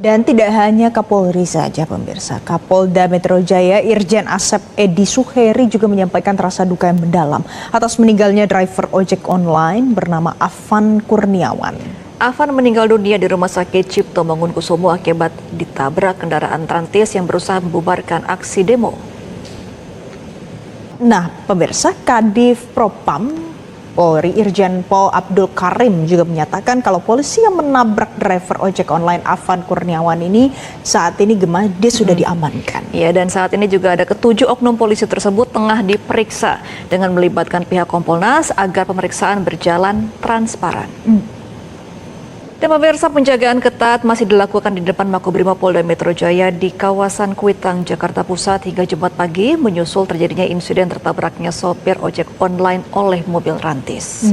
Dan tidak hanya Kapolri saja pemirsa, Kapolda Metro Jaya Irjen Asep Edi Suheri juga menyampaikan rasa duka yang mendalam atas meninggalnya driver ojek online bernama Afan Kurniawan. Afan meninggal dunia di Rumah Sakit Cipto Mangunkusumo akibat ditabrak kendaraan Trantis yang berusaha membubarkan aksi demo. Nah, pemirsa, Kadif Propam Polri Irjen Pol Abdul Karim juga menyatakan kalau polisi yang menabrak driver ojek online Afan Kurniawan ini saat ini dia sudah diamankan. Ya, dan saat ini juga ada ketujuh oknum polisi tersebut tengah diperiksa dengan melibatkan pihak Kompolnas agar pemeriksaan berjalan transparan. Dan pemirsa, penjagaan ketat masih dilakukan di depan Makobrimob Polda Metro Jaya di kawasan Kuitang, Jakarta Pusat hingga Jumat pagi menyusul terjadinya insiden tertabraknya sopir ojek online oleh mobil Rantis.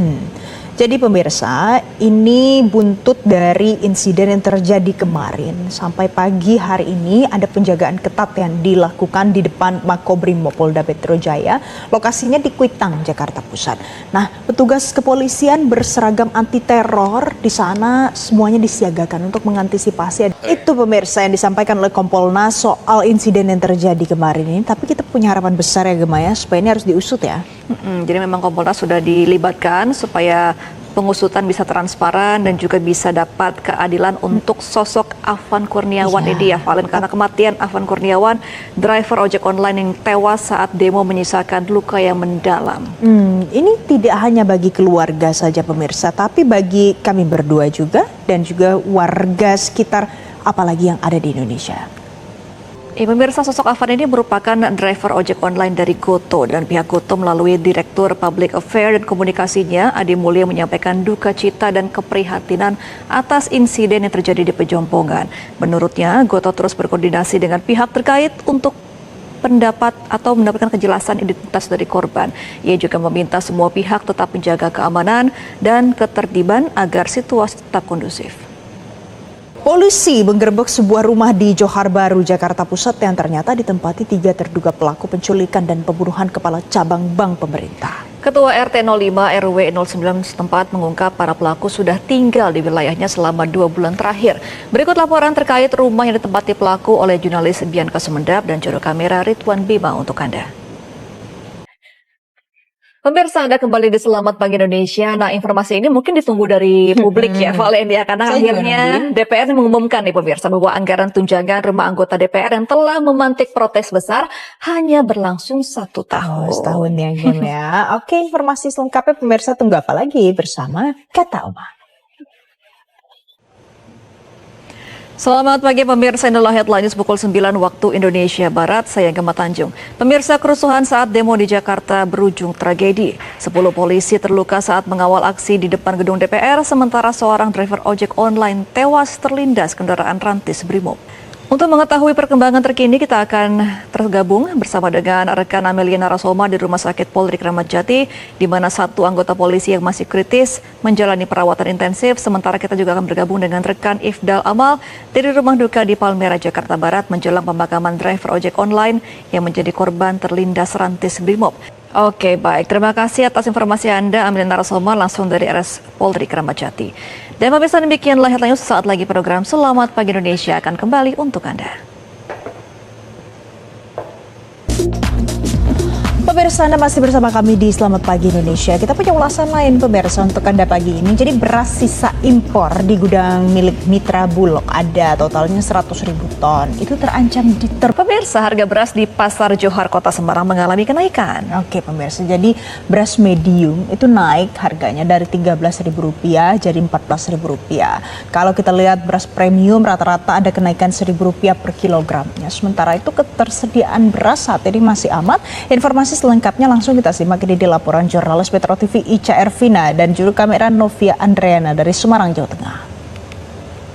Jadi pemirsa, ini buntut dari insiden yang terjadi kemarin. Sampai pagi hari ini ada penjagaan ketat yang dilakukan di depan Makobrimob Polda Metro Jaya. Lokasinya di Kuitang, Jakarta Pusat. Nah, petugas kepolisian berseragam anti teror di sana semuanya disiagakan untuk mengantisipasi. Itu pemirsa yang disampaikan oleh Kompolnas soal insiden yang terjadi kemarin ini. Tapi kita punya harapan besar ya Gemma ya, supaya ini harus diusut ya. Jadi memang Kompolnas sudah dilibatkan supaya pengusutan bisa transparan dan juga bisa dapat keadilan untuk sosok Afan Kurniawan ini ya Valen, karena kematian Afan Kurniawan, driver ojek online yang tewas saat demo menyisakan luka yang mendalam. Ini tidak hanya bagi keluarga saja pemirsa, tapi bagi kami berdua juga dan juga warga sekitar apalagi yang ada di Indonesia. Pemirsa, sosok Afan ini merupakan driver ojek online dari Goto dan pihak Goto melalui Direktur Public Affairs dan Komunikasinya Adi Mulya menyampaikan duka cita dan keprihatinan atas insiden yang terjadi di Pejompongan. Menurutnya, Goto terus berkoordinasi dengan pihak terkait untuk pendapat atau mendapatkan kejelasan identitas dari korban. Ia juga meminta semua pihak tetap menjaga keamanan dan ketertiban agar situasi tetap kondusif. Polisi menggerebek sebuah rumah di Johar Baru, Jakarta Pusat yang ternyata ditempati 3 terduga pelaku penculikan dan pembunuhan kepala cabang bank pemerintah. Ketua RT 05 RW 09 setempat mengungkap para pelaku sudah tinggal di wilayahnya selama 2 bulan terakhir. Berikut laporan terkait rumah yang ditempati pelaku oleh jurnalis Bianca Sumendap dan juru kamera Ridwan Bima untuk Anda. Pemirsa, Anda kembali di Selamat Pagi Indonesia. Nah, informasi ini mungkin ditunggu dari publik ya, Valen ya, karena akhirnya DPR mengumumkan nih pemirsa bahwa anggaran tunjangan rumah anggota DPR yang telah memantik protes besar hanya berlangsung 1 tahun. Setahun ya Gem ya. Oke, informasi selengkapnya pemirsa tunggu apa lagi bersama Kata Oma. Selamat pagi pemirsa, inilah headline news pukul 9 waktu Indonesia Barat, saya Gemma Tanjung. Pemirsa, kerusuhan saat demo di Jakarta berujung tragedi. 10 polisi terluka saat mengawal aksi di depan gedung DPR, sementara seorang driver ojek online tewas terlindas kendaraan Rantis Brimob. Untuk mengetahui perkembangan terkini, kita akan tergabung bersama dengan rekan Amelia Narasoma di Rumah Sakit Polri Kramat Jati, di mana 1 anggota polisi yang masih kritis menjalani perawatan intensif. Sementara kita juga akan bergabung dengan rekan Ifdal Amal dari Rumah Duka di Palmera, Jakarta Barat, menjelang pemakaman driver ojek online yang menjadi korban terlindas Rantis Brimob. Oke, baik. Terima kasih atas informasi Anda, Amelia Narasoma, langsung dari RS Polri Kramat Jati. Dan pemirsa, demikianlah headline news. Sesaat lagi program Selamat Pagi Indonesia akan kembali untuk Anda. Pemirsa, Anda masih bersama kami di Selamat Pagi Indonesia. Kita punya ulasan lain pemirsa untuk Anda pagi ini. Jadi beras sisa impor di gudang milik Mitra Bulog ada totalnya 100.000 ton. Itu terancam Pemirsa, harga beras di Pasar Johar Kota Semarang mengalami kenaikan. Oke pemirsa, jadi beras medium itu naik harganya dari Rp13.000 jadi Rp14.000. Kalau kita lihat beras premium rata-rata ada kenaikan Rp1.000 per kilogramnya. Sementara itu ketersediaan beras saat ini masih aman. Informasi selengkapnya langsung kita simak ini di laporan jurnalis Metro TV Ica Ervina dan juru kamera Novia Andreana dari Semarang, Jawa Tengah.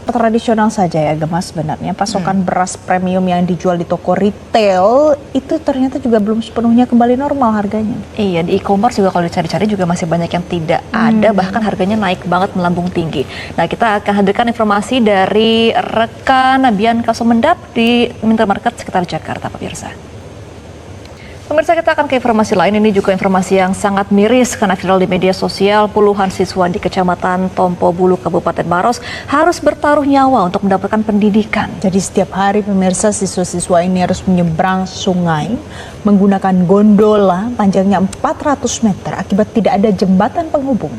Tradisional saja ya Gemma, sebenarnya pasokan beras premium yang dijual di toko retail itu ternyata juga belum sepenuhnya kembali normal harganya. Iya, di e-commerce juga kalau dicari-cari juga masih banyak yang tidak ada, bahkan harganya naik banget melambung tinggi. Nah, kita akan hadirkan informasi dari rekan Bianca Sumendap di Minimarket sekitar Jakarta, pemirsa. Pemirsa, kita akan ke informasi lain. Ini juga informasi yang sangat miris karena viral di media sosial. Puluhan siswa di Kecamatan Tompo Bulu, Kabupaten Maros harus bertaruh nyawa untuk mendapatkan pendidikan. Jadi setiap hari pemirsa siswa-siswa ini harus menyeberang sungai menggunakan gondola panjangnya 400 meter akibat tidak ada jembatan penghubung.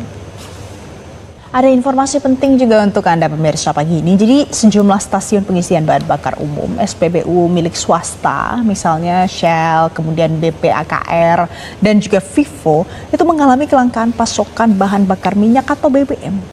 Ada informasi penting juga untuk Anda pemirsa pagi ini. Jadi sejumlah stasiun pengisian bahan bakar umum SPBU milik swasta, misalnya Shell, kemudian BP AKR, dan juga Vivo itu mengalami kelangkaan pasokan bahan bakar minyak atau BBM.